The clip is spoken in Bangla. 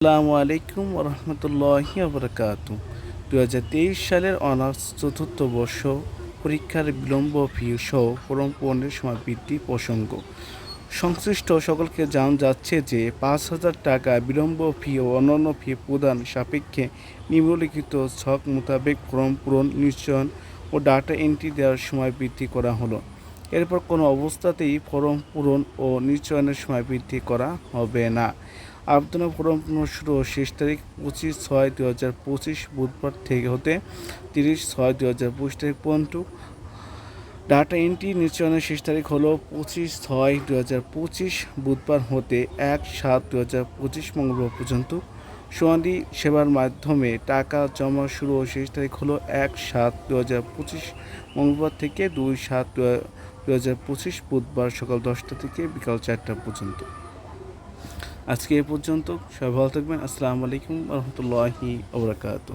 আসসালামু আলাইকুম রহমতুল্লাহি ওবরাকাতু 2023 সালের অনার্স চতুর্থ বর্ষ পরীক্ষার বিলম্ব ফি সহ ফরম পূরণের সময় বৃদ্ধি প্রসঙ্গ সংশ্লিষ্ট সকলকে জানানো যাচ্ছে যে 5,000 টাকা বিলম্ব ফি ও অন্যান্য ফি প্রদান সাপেক্ষে নিম্নলিখিত ছক মোতাবেক ফরম পূরণ নিশ্চয়ন ও ডাটা এন্ট্রি দেওয়ার সময় বৃদ্ধি করা হলো। এরপর কোনো অবস্থাতেই ফরম পূরণ ও নিশ্চয়নের সময় বৃদ্ধি করা হবে না। আবেদনের ফরম পূরণ শুরু ও শেষ তারিখ 25/6/2025 বুধবার থেকে হতে 30/6/2025 তারিখ পর্যন্ত। ডাটা এন্ট্রি নিশ্চয়নের শেষ তারিখ হলো 25/6/2025 বুধবার হতে 1/7/2025 মঙ্গলবার পর্যন্ত। শুনানি সেবার মাধ্যমে টাকা জমা শুরু ও শেষ তারিখ হলো 1/7/2025 মঙ্গলবার থেকে 2/7/2025 বুধবার সকাল 10টা থেকে বিকাল 4টা পর্যন্ত। আজকে এ পর্যন্ত। সবাই ভালো থাকবেন। আসসালামু আলাইকুম রহমতুল্লাহি ওবরাকাতুহ।